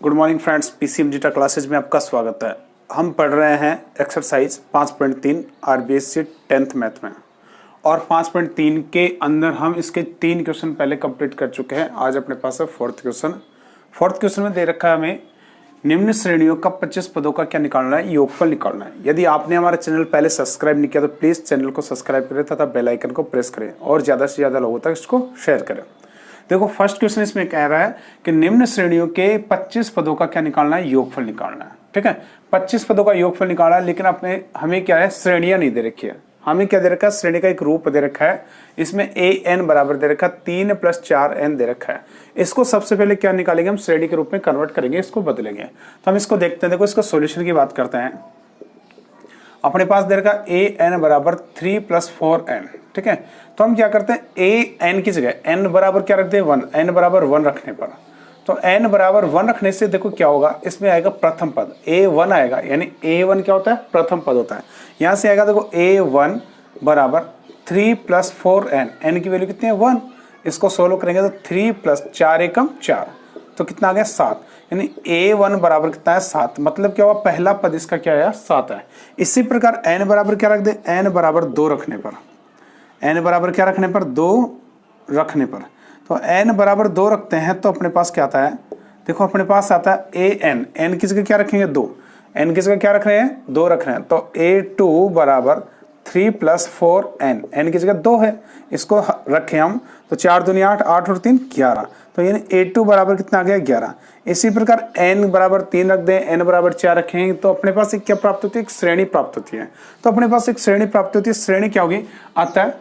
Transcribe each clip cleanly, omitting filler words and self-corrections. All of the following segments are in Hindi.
Good morning friends, PCM zeta classes में आपका स्वागत है। हम पढ़ रहे हैं एक्सरसाइज 5.3 आरबीएससी 10th मैथ में, और 5.3 के अंदर हम इसके 3 क्वेश्चन पहले कंप्लीट कर चुके हैं। आज अपने पास है फोर्थ क्वेश्चन में दे रखा है हमें निम्न श्रेणियों का 25 पदों का क्या निकालना है, योगफल निकालना है। यदि आपने हमारा चैनल पहले सब्सक्राइब नहीं किया तो प्लीज चैनल को सब्सक्राइब करें तथा बेल आइकन को प्रेस करें और ज्यादा से ज्यादा लोगों तक इसको शेयर करें। देखो, फर्स्ट क्वेश्चन इसमें कह रहा है कि निम्न श्रेणियों के 25 पदों का क्या निकालना है, योगफल निकालना है। ठीक है, 25 पदों का योगफल निकालना है, लेकिन अपने हमें क्या है, श्रेणियां नहीं दे रखी है। हमें क्या दे रखा है, श्रेणी का एक रूप दे रखा है। इसमें an बराबर दे रखा है 3 + 4n दे रखा है। इसको सबसे पहले क्या निकालेंगे, हम श्रेणी के रूप में कन्वर्ट करेंगे, इसको बदलेंगे। तो हम इसको देखते हैं। देखो, इसका सॉल्यूशन की बात करते हैं। अपने पास दे रखा an बराबर 3 + 4n। ठीक है, तो हम क्या करते हैं, an की जगह n बराबर क्या रखते हैं, 1। n बराबर 1 रखने पर, तो n बराबर 1 रखने से देखो क्या होगा, इसमें आएगा प्रथम पद a1 आएगा, यानी a1 क्या होता है, प्रथम पद होता है। यहां से आएगा देखो a1 बराबर 3 + 4n, n की वैल्यू कितनी है, 1। इसको सोल्व करेंगे तो 3 + 4 = 4, तो कितना आ गया, 7। यानी a1 बराबर कितना है, 7। मतलब क्या हुआ, पहला पद इसका क्या है, 7 है। इसी प्रकार n बराबर क्या रख दे, n बराबर 2 रखने पर, n बराबर क्या रखने पर, 2 रखने पर, तो n बराबर 2 रखते हैं तो अपने पास क्या आता है, देखो अपने पास आता है an की जगह क्या रखेंगे, 2। n की जगह क्या रख रहे हैं, 2 रख रहे हैं, तो a2 बराबर 3 + 4n, n की जगह 2 है, इसको रखें हम तो 4 दूनी 8, 8 और 3 11, तो यानी a2 बराबर कितना आ गया, 11। इसी प्रकार n बराबर 3 रख दें, n बराबर 4 रखें, तो अपने पास एक क्या प्राप्त होती है, एक श्रेणी प्राप्त होती है। तो अपने पास एक श्रेणी प्राप्त होती है। श्रेणी क्या होगी, अतः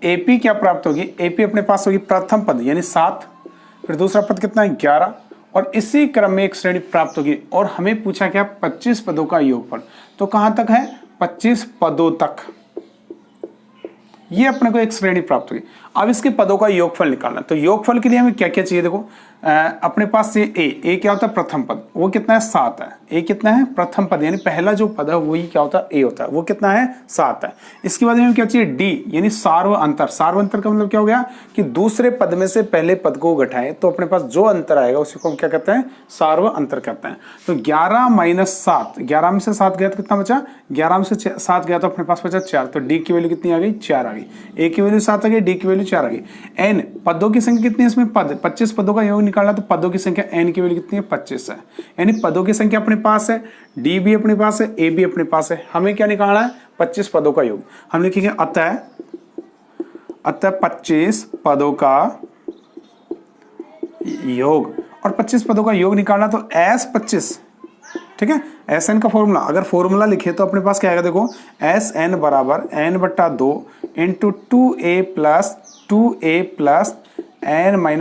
AP क्या प्राप्त होगी, AP अपने पास होगी प्रथम पद यानी 7, फिर दूसरा पद कितना है, 11, और इसी क्रम में एक श्रेणी प्राप्त होगी। और हमें पूछा क्या, 25 पदों का योगफल। तो कहां तक है, 25 पदों तक, ये अपने को एक श्रेणी प्राप्त हुई। अब इसके पदों का योगफल निकालना, तो योगफल के लिए हमें क्या क्या चाहिए, देखो अपने पास ये a क्या होता है, प्रथम पद, वो कितना है, 7 है। a कितना है, प्रथम पद, यानी पहला जो पद है वही क्या होता है, a होता है, वो कितना है, 7 है। इसके बाद हमें क्या चाहिए, d यानी सार्व अंतर। सार्व अंतर का मतलब क्या हो गया कि दूसरे पद में से पहले पद को घटाएं तो अपने पास जो अंतर आएगा उसी को हम क्या कहते हैं, सार्व अंतर कहते हैं। तो 11 - 7, 11 में से 7 गया तो कितना बचा, 11 में से 7 गया तो अपने पास बचा 4, तो d की वैल्यू कितनी आ गई, 4 आ गई। a की वैल्यू 7 आ गई, d की वैल्यू 4 आ गई। n पदों की संख्या कितनी है, इसमें पद 25 पदों का योग निकालना, तो पदों की संख्या n की वैल्यू कितनी है, 25 है। यानी पदों की संख्या अपने पास है, d भी अपने पास है, a भी अपने पास है। हमें क्या निकालना है, 25 पदों का योग। हम लिखेंगे अतः 25 पदों का योग, और 25 पदों का योग निकालना तो S25। ठीक है, SN का फॉर्मूला, अगर फॉर्मूला लिखे तो अपने पास क्या आएगा, देखो SN बराबर n/2 × 2a + 2a + n - 1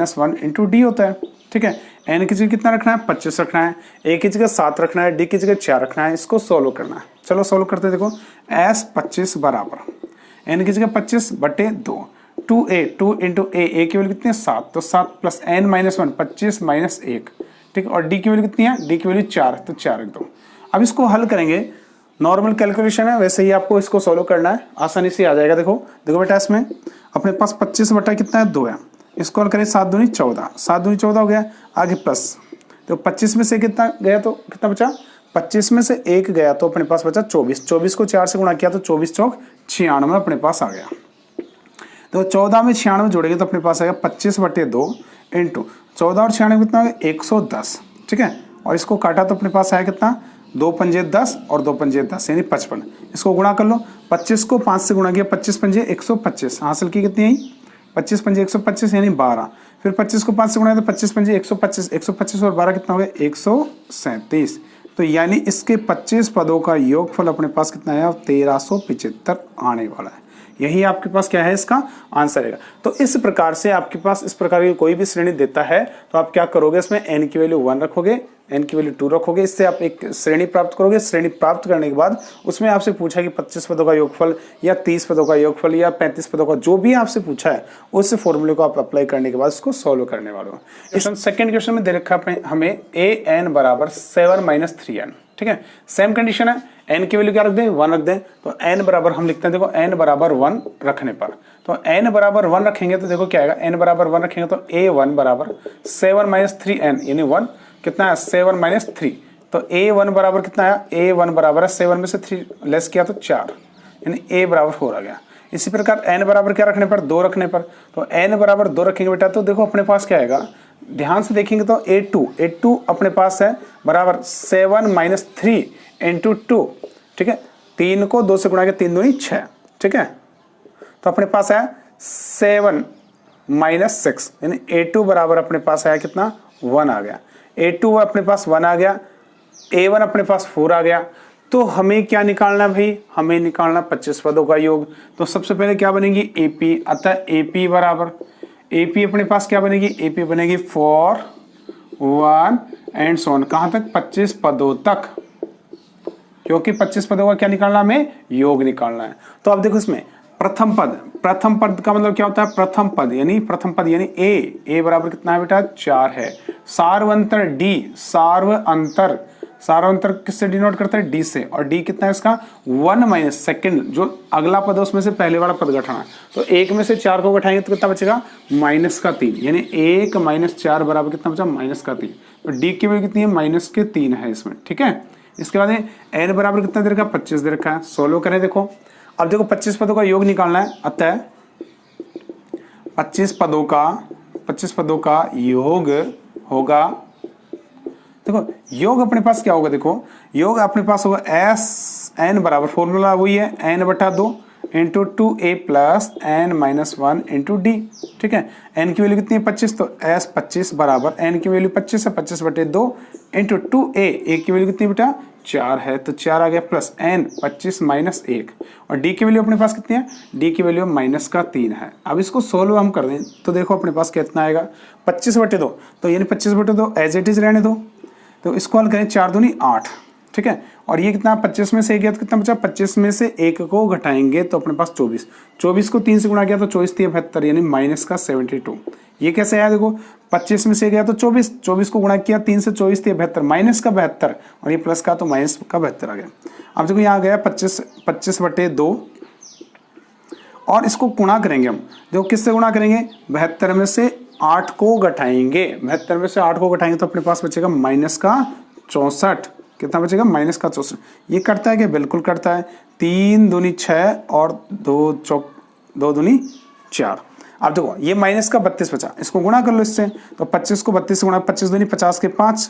× d होता है। ठीक है, n की जगह कितना रखना है, 25 रखना है, a की जगह 7 रखना है, d की जगह 4 रखना है। इसको सोल्व करना है। चलो सोल्व करते हैं। देखो S25 बराबर n की जगह 25/2, 2a 2 × a की वैल्यू कितनी है, 7, तो 7 + n - 1 25 - 1। ठीक है, और d की वैल्यू कितनी है, d की वैल्यू 4, तो 4 रख दो। अब इसको हल करेंगे, नॉर्मल कैलकुलेशन है, वैसे ही आपको इसको सोल्व करना है, आसानी से आ जाएगा। देखो देखो बेटा, इसमें अपने पास 25 बटा कितना है, 2 है। इसको हल करें, 7 दूनी 14, 7 दूनी 14 हो गया, आगे प्लस, तो 25 में से कितना गया तो कितना बचा, 25 में से 1 गया तो अपने पास बचा 24। 24 को 4 से गुणा किया तो 24 चौक 96 अपने पास आ गया। तो 14 में 96 जोड़ेंगे तो अपने पास आएगा 25/2 × 14 और 96 कितना हो गया, 110। ठीक है, और इसको काटा तो अपने पास आया कितना, 2 पंजे 10 और 2 पंजे 10 यानी 55। इसको गुणा कर लो, 25 को 5 से गुणा किया, 25 पंजे 125, हासिल की कितनी आई, 25 पंजे 125 यानी 12। फिर 25 को 5 से गुणा तो 25 पंजे 125, 125 और 12 कितना हो गया, 137। तो यानी इसके 25 पदों का योगफल अपने पास कितना है, 1375 आने वाला है। यही आपके पास क्या है, इसका आंसर है। तो इस प्रकार से आपके पास इस प्रकार की कोई भी श्रेणी देता है तो आप क्या करोगे, इसमें n की वैल्यू 1 रखोगे, n की वैल्यू 2 रखोगे, इससे आप एक श्रेणी प्राप्त करोगे। श्रेणी प्राप्त करने के बाद उसमें आपसे पूछा कि 25 पदों का योगफल या 30 पदों का योगफल या 35 पदों का, जो भी आपसे पूछा है उस फॉर्मूले को आप अप्लाई करने के बाद उसको सॉल्व करने वाले हो। सेकंड क्वेश्चन में दे रखा है हमें an बराबर 7 - 3n। ठीक है। सेम कंडीशन है, n की वैल्यू क्या रख दें, 1 रख दें। तो n बराबर हम लिखते हैं, देखो n बराबर 1 रखने पर, तो n बराबर 1 रखेंगे तो देखो क्या आएगा, n बराबर 1 रखेंगे तो a1 बराबर 7 माइनस 3n यानी 1 कितना है 7 माइनस 3, तो a1 बराबर कितना आया, a1 बराबर है 7 में से 3 लेस किया तो 4 यानी a बराबर 4 आ गया। इसी प्रकार n बराबर क्या रखने पर, 2 रखने पर, तो n बराबर 2 रखेंगे बेटा तो देखो अपने पास क्या आएगा, ध्यान से देखेंगे तो a2 अपने पास है बराबर 7 माइनस 3 इंटू 2, ठीक है। 3 को 2 से गुणा के 3 दूनी 6, ठीक है। तो अपने पास है 7 माइनस 6 यानी a2 बराबर अपने पास आया कितना, 1 आ गया। a2 अपने पास 1 आ गया, a1 अपने पास 4 आ गया। तो हमें क्या निकालना भाई, हमें निकालना 25 पदों का योग। तो सबसे पहले क्या बनेगी AP, अतः AP बराबर AP अपने पास क्या बनेगी, AP बनेगी 4 1 एंड सो ऑन, कहां तक, 25 पदों तक, क्योंकि 25 पदों का क्या निकालना, हमें योग निकालना है। तो अब देखो इसमें प्रथम पद का मतलब क्या होता है, प्रथम पद यानी a बराबर कितना है बेटा, 4 है। सार्वंतर D, सार्वंतर किससे डिनोट करता है, D से, और D कितना है इसका 1 माइनस सेकेंड, जो अगला पद है उसमें से पहले वाला पद घटाना, तो 1 में से 4 को घटाएंगे तो कितना बचेगा, -3 यानी 1 माइनस 4 बराबर कितना बचा, -3। तो D की वैल्यू कितनी है, -3 है इसमें, ठीक है। इसके बाद n बराबर कितना दे रखा है, 25 दे रखा है। सोल्व करें, देखो अब देखो 25 पदों का योग निकालना है, अतः 25 पदों का योग होगा, देखो योग अपने पास क्या होगा, देखो योग अपने पास होगा n बराबर फॉर्मूला वही है n/2 into 2a plus n-1 into d, ठीक है। n की वैल्यू कितनी है, 25, तो s 25 बराबर n की वैल्यू 25 है, 25/2 इंटू 2a की वैल्यू कितनी बेटा, 4 है, तो 4 आ गया, प्लस n 25 माइनस 1, और d की वैल्यू अपने पास कितनी है, d की वैल्यू -3 है। अब इसको सोल्व हम कर दें तो देखो अपने पास कितना आएगा, 25/2, तो यानी 25/2 एज इट इज रहने दो, तो इसको हल करें, 4 दूनी 8, ठीक है। और ये कितना, 25 में से 1 गया तो कितना बचा, 25 में से 1 को घटाएंगे तो अपने पास 24 को 3 से गुणा किया तो 24×3 यानी -72। ये कैसे आया, देखो 25 में से गया तो 24 को गुणा किया 3 से, 24×3 -72, और ये प्लस का तो -72 आ गया। अब देखो यहाँ गया 25/2, और इसको गुणा करेंगे हम, देखो किससे गुणा करेंगे, 72 में से 8 को घटाएंगे, 72 में से 8 को घटाएंगे तो अपने पास बचेगा -64, कितना बचेगा, -64। ये करता है क्या, बिल्कुल करता है, 3 दूनी 6 और 2 दूनी 4। अब देखो ये -32 बचा, इसको गुणा कर लो इससे, तो 25 को 32 से गुणा, 25 दूनी 50 के 5,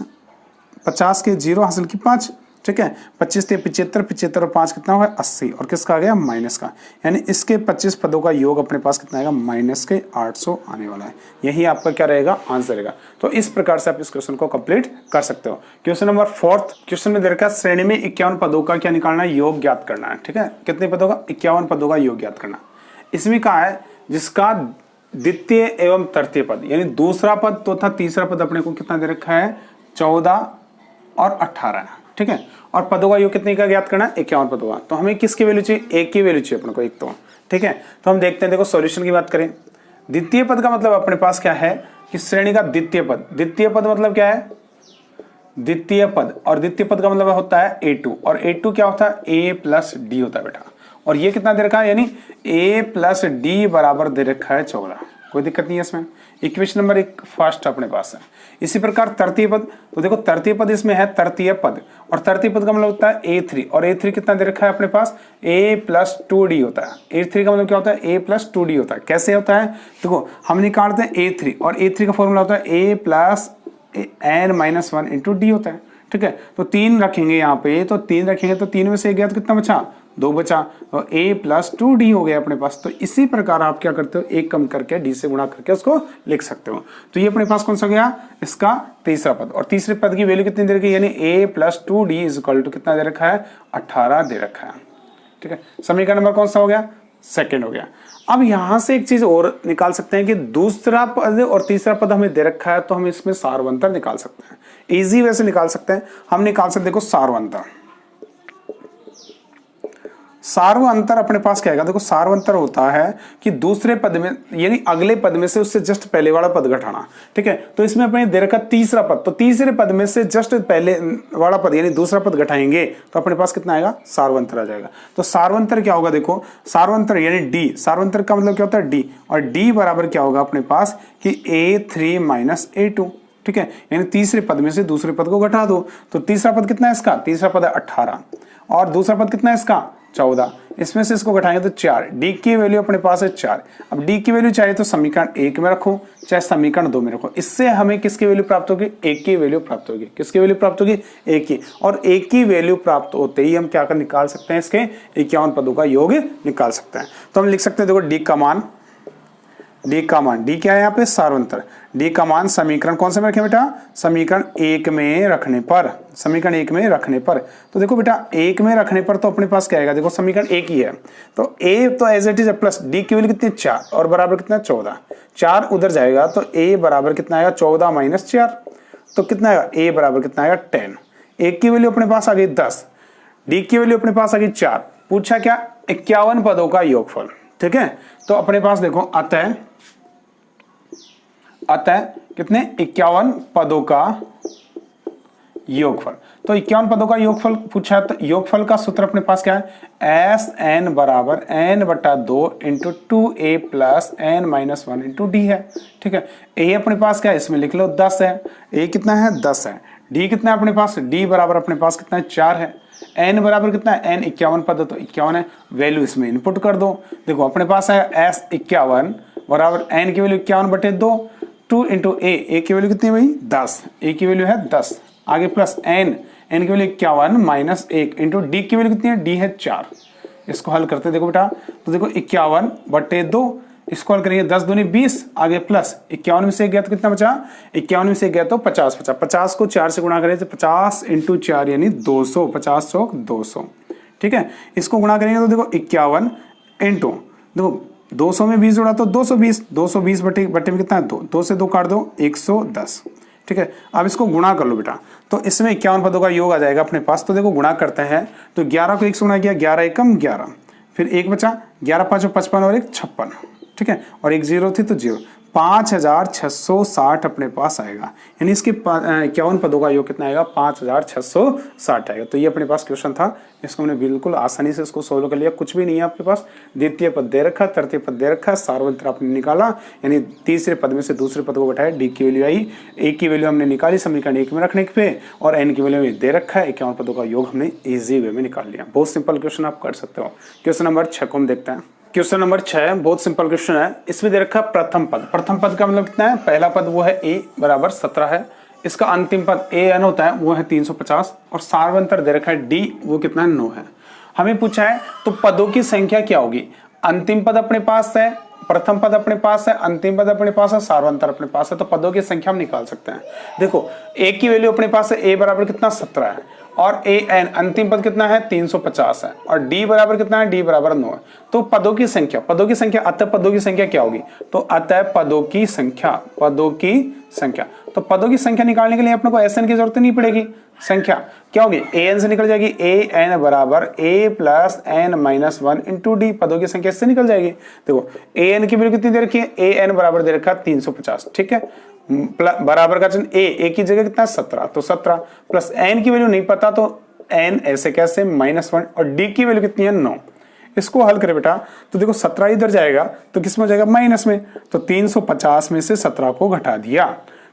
50 के 0 हासिल की 5, ठीक है। 25 से 75, 75 और 5 कितना होगा, 80, और किसका आ गया, माइनस का, यानी इसके 25 पदों का योग अपने पास कितना आएगा, -800 आने वाला है। यही आपका क्या रहेगा, आंसर रहेगा। तो इस प्रकार से आप इस क्वेश्चन को कंप्लीट कर सकते हो। क्वेश्चन नंबर 4 क्वेश्चन में दे रखा है, श्रेणी में 51 पदों का क्या निकालना है, योग ज्ञात करना है, ठीक है। कितने पदों का, 51 पदों का योग ज्ञात करना। इसमें कहा है जिसका द्वितीय एवं तृतीय पद यानी दूसरा पद तथा तीसरा पद अपने को कितना दे रखा है, 14 और 18, ठीक है। और पदों का योग कितने का ज्ञात करना है, 51 पदों का। तो हमें किसकी वैल्यू चाहिए, एक की वैल्यू चाहिए अपने को, एक, तो ठीक है। तो हम देखते हैं, देखो सॉल्यूशन की बात करें, द्वितीय पद का मतलब अपने पास क्या है कि श्रेणी का द्वितीय पद मतलब क्या है, द्वितीय पद, और द्वितीय पद का मतलब होता है a2, और a2 क्या होता है, a प्लस d होता है बेटा। और ये कितना दे रखा है, यानी a प्लस डी बराबर दे रखा है 14, कोई दिक्कत नहीं है इसमें। इक्वेशन नंबर 1 फर्स्ट अपने पास है। इसी प्रकार तृतीय पद, तो देखो तृतीय पद इसमें है तृतीय पद, और तृतीय पद का मतलब होता है a3, और a3 कितना दे रखा है अपने पास, a प्लस 2d होता है। a3 का मतलब क्या होता है, a प्लस 2d होता है। कैसे होता है, देखो हम निकालते हैं a3, और a3 का फॉर्मूला होता है a plus n-1 into d होता है, ठीक है। तो 3 रखेंगे यहाँ पे, तो 3 रखेंगे तो 3 में से 1 गया तो कितना बचा, 2 बचा, तो a प्लस 2d हो गया अपने पास। तो इसी प्रकार आप क्या करते हो, 1 कम करके d से गुणा करके उसको लिख सकते हो। तो ये अपने पास कौन सा गया, इसका तीसरा पद, और तीसरे पद की वैल्यू कितनी दे रखी है, यानी a plus 2d is equal to कितना दे रखा है, 18 दे रखा है, ठीक है। समीकरण नंबर कौन सा हो गया, सेकंड हो गया। अब यहां से एक चीज और निकाल सकते हैं कि दूसरा पद और तीसरा पद हमें दे रखा है, तो हम इसमें सारवंतर निकाल सकते हैं। इजी वे से निकाल सकते हैं, हम निकाल सकते, देखो सार्वअंतर अपने पास क्या आएगा, देखो सार्वअंतर होता है कि दूसरे पद में यानी अगले पद में से उससे जस्ट पहले वाला पद घटाना। ठीक है, तो इसमें अपने दे रखा तीसरा पद, तो तीसरे पद में से जस्ट पहले वाला पद यानी दूसरा पद घटाएंगे तो अपने पास कितना आएगा, सार्वअंतर आ जाएगा। तो सार्वअंतर क्या होगा, देखो सार्वअंतर यानी डी, सार्वअंतर का मतलब क्या होता है डी, और डी बराबर क्या होगा अपने पास कि A3 माइनस A2। ठीक है, यानी तीसरे पद में से दूसरे पद को घटा दो, तो तीसरा पद कितना है इसका, तीसरा पद है 18 और दूसरा पद कितना है इसका 14, इसमें से इसको घटाएंगे तो 4, डी की वैल्यू अपने पास है 4। अब डी की वैल्यू चाहिए तो समीकरण 1 में रखो चाहे समीकरण 2 में रखो, इससे हमें किसकी वैल्यू प्राप्त होगी, एक की वैल्यू प्राप्त होगी। किसकी वैल्यू प्राप्त होगी, एक की, और एक की वैल्यू प्राप्त होते ही हम क्या कर निकाल सकते हैं, इसके 51 पदों का योग निकाल सकते हैं। तो हम लिख सकते हैं, देखो डी का मान, डी का मान, डी क्या है यहाँ पे सार्वअंतर, डी का मान समीकरण कौन से में रखें बेटा, समीकरण 1 में रखने पर, समीकरण 1 में रखने पर। तो देखो बेटा 1 में रखने पर तो अपने पास क्या आएगा, देखो समीकरण 1 ही है तो a तो एज इट इज है प्लस डी की वैल्यू कितनी 4 और बराबर कितना 14, 4 उधर जाएगा तो a बराबर कितना आएगा 14 माइनस 4, तो कितना आएगा a बराबर कितना आएगा 10। एक की वैल्यू अपने पास आ गई 10, डी की वैल्यू अपने पास आ गई 4, पूछा क्या 51 पदों का योगफल। ठीक है, तो अपने पास देखो अतः कितने 51 पदों का योगफल। तो 51 पदों का योगफल पूछा है, तो योगफल का सूत्र अपने पास क्या है, एस एन बराबर एन बटा 2 into 2a plus N minus 1 into D है। ठीक है, a अपने पास क्या है, इसमें लिख लो 10 है, a कितना है 10 है, d कितना है अपने पास, d बराबर अपने पास कितना है 4 है, n बराबर कितना है, n 51 पद तो 51 है, वैल्यू इसमें इनपुट कर दो। देखो अपने पास है s 51 बराबर n की वैल्यू 51 बटे 2, 2 इंटू a की वैल्यू कितनी है भाई 10, a की वैल्यू है 10, आगे प्लस n की वैल्यू 51 माइनस 1 इंटू डी की वैल्यू कितनी है, डी है 4। इसको हल करते देखो बेटा, तो देखो 51 बटे 2, इसको हल करेंगे 10 दूनी 20, आगे प्लस 51 में से गया तो कितना बचा, 51 में से गया तो 50 बचा, 50 को 4 से गुणा करें तो 50 इंटू 4 यानी 200, 50 चौक 200। ठीक है, इसको गुणा करेंगे तो देखो 51 इंटू, देखो 200 में 20 जोड़ा तो 220, 220 बटे में कितना है 2, 2 से 2 काट दो 110। ठीक है, अब इसको गुणा कर लो बेटा, तो इसमें 51 पदों का योग आ जाएगा अपने पास। तो देखो गुणा करते हैं तो 11 को 1 से गुणा किया, 11 एकम 11, फिर 1 बचा, 11 5 55 और 1 56। ठीक है, और एक 0 थी तो 0, 5660 अपने पास आएगा, यानी इसके 51 पदों का योग कितना आएगा 5660 आएगा। तो ये अपने पास क्वेश्चन था, इसको हमने बिल्कुल आसानी से इसको सोल्व कर लिया, कुछ भी नहीं है आपके पास, द्वितीय पद दे रखा, तृतीय पद दे रखा, सार्वत्रिक आपने निकाला, यानी तीसरे पद में से दूसरे पद को घटाया, डी की वैल्यू आई, ए की वैल्यू हमने निकाली समीकरण 1 में रखने पे, और एन की वैल्यू दे रखा है, 51 पदों का योग हमने ईजी वे में निकाल लिया। बहुत सिंपल क्वेश्चन आप कर सकते हो। क्वेश्चन नंबर 6 को हम देखते हैं। क्वेश्चन नंबर 6 बहुत सिंपल क्वेश्चन है, इसमें दे रखा प्रथम पद, प्रथम पद का मतलब कितना है, पहला पद वो है a बराबर 17 है, इसका अंतिम पद a n होता है वो है 350, और सार्वंतर दे रखा है d वो कितना है 9 है। हमें पूछा है तो पदों की संख्या क्या होगी, अंतिम पद अपने पास है, प्रथम पद अपने पास है, अंतिम पद अपने पास है, सार्वंतर अपने पास है, तो पदों की संख्या हम निकाल सकते हैं। देखो a की वैल्यू अपने पास है, a बराबर कितना 17 है, और a n अंतिम पद कितना है 350 है, और d बराबर कितना है, d बराबर 9 है। तो पदों की संख्या अतः पदों की संख्या क्या होगी, तो अतः पदों की संख्या तो पदों की संख्या निकालने के लिए अपने को एन की जरूरत नहीं पड़ेगी, संख्या क्या होगी an से निकल जाएगी, an बराबर a plus n minus 1 into D, पदों की संख्या इससे निकल जाएगी। देखो an की वैल्यू कितनी दे रखी है, an बराबर दे रखा है 350। ठीक है, बराबर का चिन्ह a की जगह कितना 17, तो 17 प्लस n की वैल्यू नहीं पता तो n ऐसे कैसे -1, और d की वैल्यू कितनी है 9। इसको हल करें बेटा तो देखो 17 इधर जाएगा तो किस में जाएगा माइनस में, तो 350 में से 17 को घटा दिया,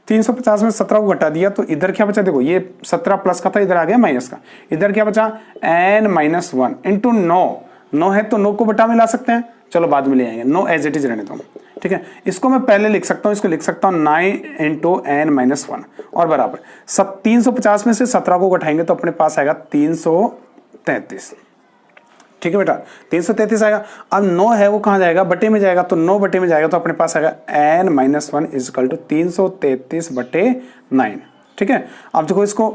350 में 17 को घटा दिया तो इधर क्या बचा, देखो ये 17 प्लस का था, इधर आ गया माइनस का, इधर क्या बचा n-1 इंटू 9 है तो 9 को बटा में ला सकते हैं, चलो बाद में ले आएंगे, 9 एज इट इज रहने दो। ठीक है, इसको मैं पहले लिख सकता हूं, इसको लिख सकता हूं 9 इंटू n-1 और बराबर 350 में से 17 को घटाएंगे तो अपने पास आएगा 333। ठीक है बेटा 333 आएगा। अब 9 है वो कहाँ जाएगा, बटे में जाएगा, तो 9 बटे में जाएगा तो अपने पास आएगा n-1 इजकल टू 333 बटे 9। ठीक है, अब देखो इसको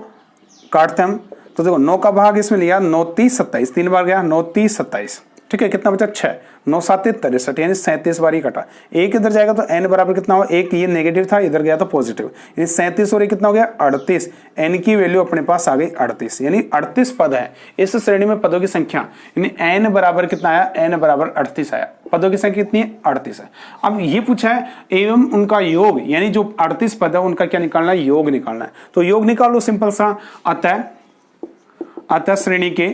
काटते हम, तो देखो 9 का भाग इसमें लिया, 9 30 27, 3 बार गया 9 30 27। ठीक है, कितना बचा 6, 9 7 63 यानी 37 बार ही कटा। एक इधर जाएगा तो n बराबर कितना होगा, एक ये नेगेटिव था इधर गया तो पॉजिटिव, यानी 37 और ये कितना हो गया 38। n की वैल्यू अपने पास आ गई 38, यानी 38 पद है इस श्रेणी में पदों की संख्या, यानी n बराबर कितना आया, n बराबर 38 आया। पदों की संख्या कितनी है, 38 है। अब ये पूछा है एवं उनका योग, यानी जो 38 पद है उनका क्या निकालना है, योग निकालना है। तो योग निकालो सिंपल सा, अतः श्रेणी के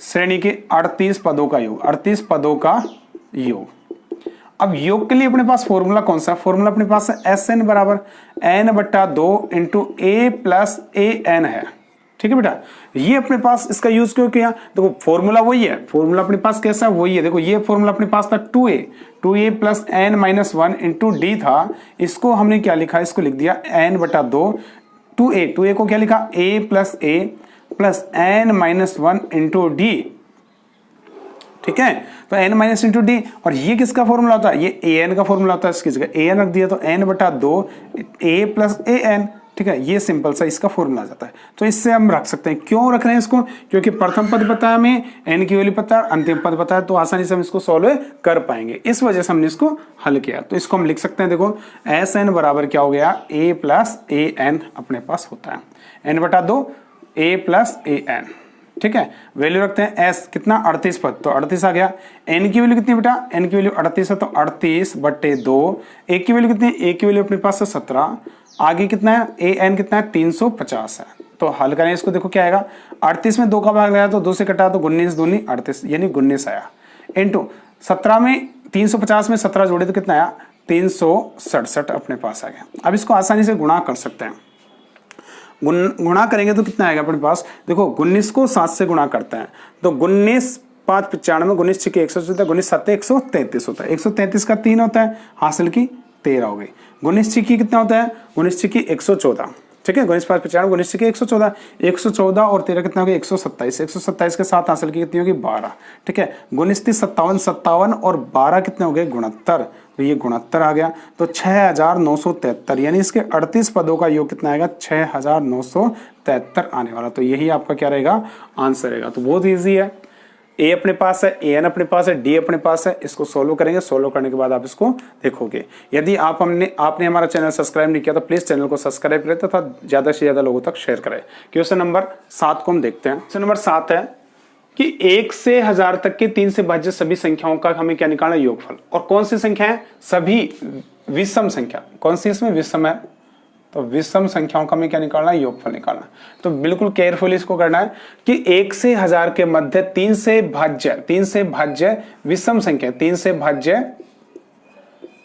38 पदों का योग, 38 पदों का योग। अब योग के लिए अपने पास फॉर्मूला कौन सा, फॉर्मूला अपने पास है SN बराबर n/2 into a plus an है। ठीक है बेटा, ये अपने पास इसका यूज क्यों किया, देखो फॉर्मूला वही है, फॉर्मूला अपने पास कैसा है वही है। देखो ये फॉर्मूला अपने पास था 2a plus n-1 into d था, इसको हमने क्या लिखा, इसको लिख दिया n/2 2a को क्या लिखा a plus n-1 into D. ठीक है, तो n माइनस इंटू डी, और ये किसका फॉर्मूला होता है, ये an का फॉर्मूला होता है, इसकी जगह an रख दिया तो n/2 a प्लस an। ठीक है, ये सिंपल सा इसका फॉर्मूला आ जाता है। तो इससे हम रख सकते हैं, क्यों रख रहे हैं इसको, क्योंकि प्रथम पद पता है हमें, n की वैल्यू पता है, अंतिम पद पता है, तो आसानी से हम इसको सॉल्व कर पाएंगे, इस वजह से हमने इसको हल किया। तो इसको हम लिख सकते हैं, देखो SN बराबर क्या हो गया, a प्लस an अपने पास होता है, n/2 a प्लस an। ठीक है, वैल्यू रखते हैं s कितना 38 पद, तो 38 आ गया। n की वैल्यू कितनी बेटा, n की वैल्यू 38 है, तो 38/2। a की वैल्यू कितनी है, a की वैल्यू अपने पास है 17, आगे कितना है an कितना है 350 है। तो हल करें इसको, देखो क्या आएगा, 38 में 2 का भाग गया तो 2 से कटा तो 19 दूनी 38 यानी 19 आया, इंटू 17 में 350 में 17 जोड़े तो कितना आया 367 अपने पास आ गया। अब इसको आसानी से गुणा कर सकते हैं, गुणा करेंगे तो कितना आएगा अपने पास, देखो 19 को 7 से गुणा करते हैं तो 19 5 95, 19 6 114, 19 7 133 होता है, 133 का 3 होता है, हासिल की 13 हो गई। 19 6 कितना होता है, 19 6 114। ठीक है, 19 5 95, 19 6 114, 114 और 13 कितना हो गया 127, 127 के साथ हासिल की कितनी होगी 12। ठीक है, 19 30 57, 57 और 12 कितने हो गए 69, तो ये 69 आ गया। तो 6973 यानी इसके 38 पदों का योग कितना आएगा 6973 आने वाला। तो यही आपका क्या रहेगा आंसर रहेगा। तो बहुत ईजी है, ए अपने पास है, an अपने पास है, डी अपने पास है, इसको सोल्व करेंगे, सोल्व करने के बाद आप इसको देखोगे। यदि आपने हमारा चैनल सब्सक्राइब नहीं किया तो प्लीज चैनल को सब्सक्राइब करें तथा ज्यादा से ज्यादा लोगों तक शेयर करें। क्वेश्चन नंबर 7 को हम देखते हैं। क्वेश्चन नंबर 7 है कि 1 से 1000 तक के 3 से भाज्य सभी संख्याओं का हमें क्या निकालना है योगफल। और कौन सी संख्या है, सभी विषम संख्या, कौन सी इसमें विषम है, तो विषम संख्याओं का हमें क्या निकालना है योगफल निकालना। तो बिल्कुल केयरफुली इसको करना है कि 1 से 1000 के मध्य 3 से भाज्य विषम संख्या, 3 से भाज्य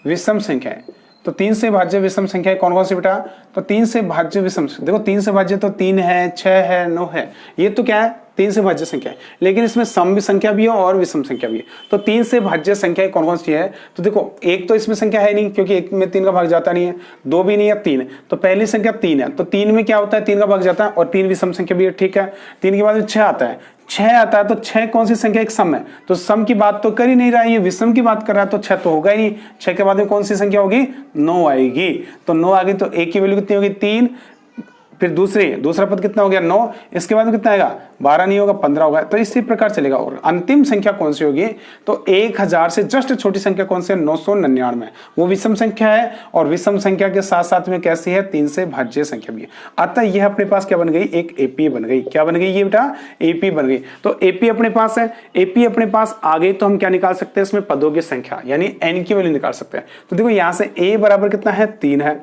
विषम संख्या है। तो 3 से भाज्य विषम संख्या कौन कौन सी बेटा, तो 3 से भाज्य विषम, देखो 3 से भाज्य तो 3 है, 6 है, 9 है, ये तो क्या है 3 से भाज्य संख्या है, लेकिन इसमें सम संख्या भी है और विषम संख्या भी है। तो 3 से भाज्य संख्या कौन कौन सी है, तो देखो एक तो इसमें संख्या है नहीं क्योंकि 1 में 3 का भाग जाता नहीं है, 2 भी नहीं है, 3 है। तो पहली संख्या 3 है, तो 3 में क्या होता है 3 का भाग जाता है और 3 विषम संख्या भी है। ठीक है, 3 के बाद 6 आता है, 6 आता है तो 6 कौन सी संख्या, एक सम है, तो सम की बात तो कर ही नहीं रहा है, ये विषम की बात कर रहा है, तो 6 तो होगा ही नहीं। 6 के बाद में कौन सी संख्या होगी 9 आएगी, तो 9 आ गई, तो एक की वैल्यू कितनी होगी 3, फिर दूसरा पद कितना हो गया 9, इसके बाद कितना आएगा 12 नहीं होगा 15 होगा। तो इसी प्रकार चलेगा। और अंतिम संख्या कौन सी होगी, तो 1000 से जस्ट छोटी संख्या कौन सी है 999, वो विषम संख्या है और विषम संख्या के साथ साथ में कैसी है 3 से भाज्य संख्या भी है। अतः यह अपने पास क्या बन गई, एक एपी बन गई। क्या बन गई ये बेटा, एपी बन गई। तो एपी अपने पास है, एपी अपने पास आ गई तो हम क्या निकाल सकते हैं इसमें पदों की संख्या यानी एन की वैल्यू निकाल सकते हैं। तो देखो यहां से ए बराबर कितना है 3 है,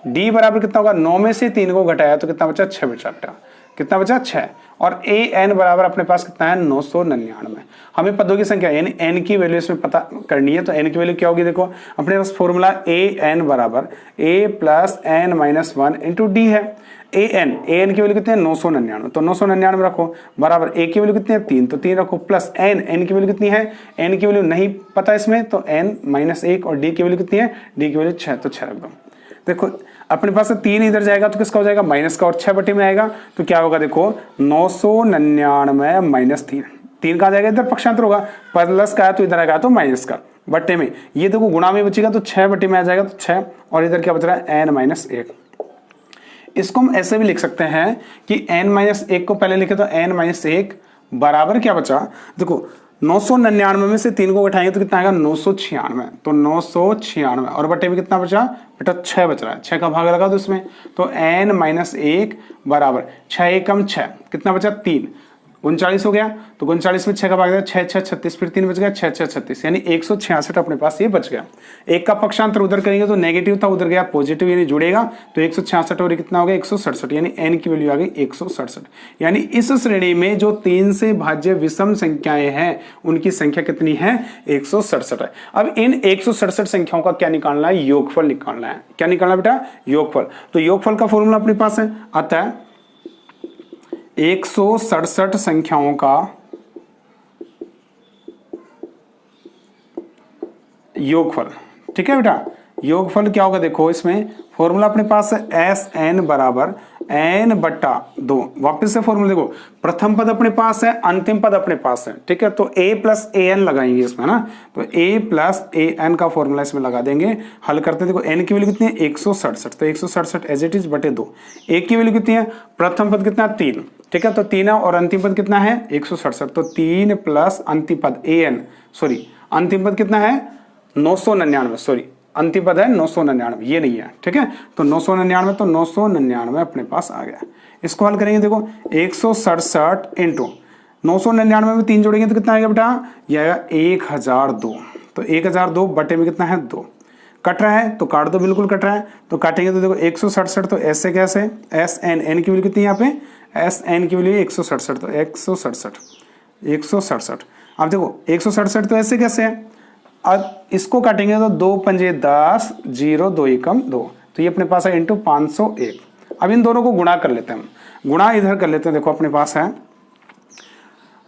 डी बराबर कितना होगा 9 में से 3 को घटाया तो कितना बचा 6 बचा बेटा, कितना बचा 6, और ए एन बराबर अपने पास कितना है 999। हमें पदों की संख्या यानी एन की वैल्यू इसमें पता करनी है। तो एन की वैल्यू क्या होगी, देखो अपने पास फॉर्मूला ए एन बराबर A plus N minus 1 into D है। ए एन की वैल्यू कितनी है 999, तो 999 रखो बराबर ए की वैल्यू कितनी है 3, तो 3 रखो प्लस एन की वैल्यू कितनी है, एन की वैल्यू नहीं पता इसमें, तो एन माइनस 1 और डी की वैल्यू कितनी है, डी की वैल्यू 6, तो 6 रख दो। देखो अपने पास 3 इधर जाएगा तो किसका हो जाएगा माइनस का, और 6 बटे में आएगा तो क्या होगा, देखो 999 माइनस 3, 3 का जाएगा इधर पक्षांतर होगा, प्लस का है तो इधर आएगा तो माइनस का बटे में, ये देखो गुणा में बचेगा तो 6 बटे में आ जाएगा तो 6, और इधर क्या बच रहा है n माइनस 1। इसको हम ऐसे भी लिख सकते हैं कि n माइनस 1 को पहले लिखे तो n माइनस 1 बराबर क्या बचा, देखो 999 में से 3 को घटाएंगे तो कितना आएगा 996। तो 996 और बटे में कितना बचा बेटा 6 बच रहा है। 6 का भाग लगा दो इसमें, तो n-1 बराबर 6 एकम 6, कितना बचा 3, 39 हो गया। तो 39 में 6 का भाग दिया 6 6 36, फिर 3 बच गया 6 6 36, यानी 166 अपने पास ये बच गया। एक का पक्षांतर उधर करेंगे तो नेगेटिव था, उधर गया पॉजिटिव यानी जुड़ेगा, तो 166 और कितना हो गया 167, यानी n की वैल्यू आ गई 167। यानी इस श्रेणी में जो 3 से भाज्य विषम संख्याएं हैं उनकी संख्या कितनी है 167 है। अब इन 167 संख्याओं का क्या निकालना है, योगफल निकालना है। क्या निकालना बेटा, योगफल। तो योगफल का फॉर्मूला अपने पास है, आता है 167 संख्याओं का योगफल। ठीक है बेटा, योगफल क्या होगा देखो, इसमें फॉर्मूला अपने पास है एस एन बराबर n बट्टा 2। वापस से फॉर्मूला देखो, प्रथम पद अपने पास है, अंतिम पद अपने पास है। ठीक है, तो a प्लस ए एन लगाएंगे इसमें ना, तो a प्लस ए एन का फॉर्मूला इसमें लगा देंगे। हल करते देखो n की वैल्यू कितनी है 167, तो 167 एज इट इज बटे 2। a की वैल्यू कितनी है, प्रथम पद कितना 3, ठीक है, तो 3 है, और अंतिम पद कितना है 167, तो 3 प्लस अंतिम पद अंतिम पद कितना है 999, सॉरी अंतिम पद है 999, ये नहीं है। ठीक है, तो 999, तो 999 अपने पास आ गया। इसको हल करेंगे देखो, 167 इंटू 999 में 3 जोड़ेंगे तो कितना आएगा बेटा, ये आएगा 1002। तो 1002 बटे में कितना है 2, कट रहा है तो काट दो, बिल्कुल कट रहा है तो काटेंगे। तो देखो 167, तो ऐसे कैसे, एस एन, एन की वैल्यू कितनी है यहाँ पे, एस एन की वैल्यू 167, तो 167। अब देखो 167 तो ऐसे कैसे है, अब इसको काटेंगे तो 2 पंजे 10, 0 2 एकम 2, तो ये अपने पास है इंटू 501। अब इन दोनों को गुणा कर लेते हैं हम, गुणा इधर कर लेते हैं। देखो अपने पास है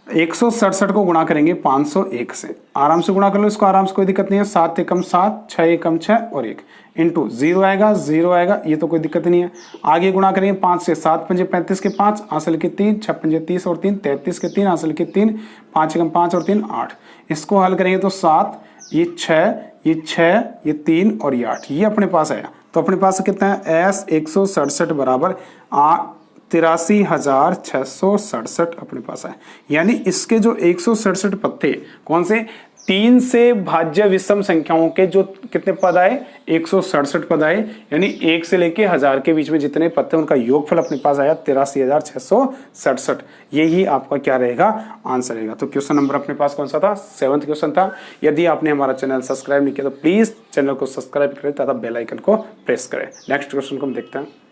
167 को गुणा करेंगे 501 से, आराम से गुणा कर लो इसको, आराम से, कोई दिक्कत नहीं है। 7 एकम 7, 6 एकम 6 और 1 इंटू 0 आएगा, 0 आएगा, ये तो कोई दिक्कत नहीं है। आगे गुणा करेंगे 5 से, 7 पंजे 35 के 5, हासिल के 3, 6 पंजे 30 और 3 33 के 3, हासिल के 3, 5 एकम 5 और 3 8। इसको हल करेंगे तो 7, ये 6, ये 6, ये 3 और ये 8, ये अपने पास आया। तो अपने पास कितना है एस 167 बराबर 83,667 अपने पास है। यानी इसके जो 167 पद थे, कौन से, 3 से भाज्य विषम संख्याओं के जो कितने पद आए 167 पद आए, यानी 1 से लेके 1000 के बीच में जितने पद थे उनका योगफल अपने पास आया 83,667। यही आपका क्या रहेगा, आंसर रहेगा। तो क्वेश्चन नंबर अपने पास कौन सा था, 7th क्वेश्चन था। यदि आपने हमारा चैनल सब्सक्राइब नहीं किया तो प्लीज चैनल को सब्सक्राइब करें तथा बेल आइकन को प्रेस करें। नेक्स्ट क्वेश्चन को हम देखते हैं।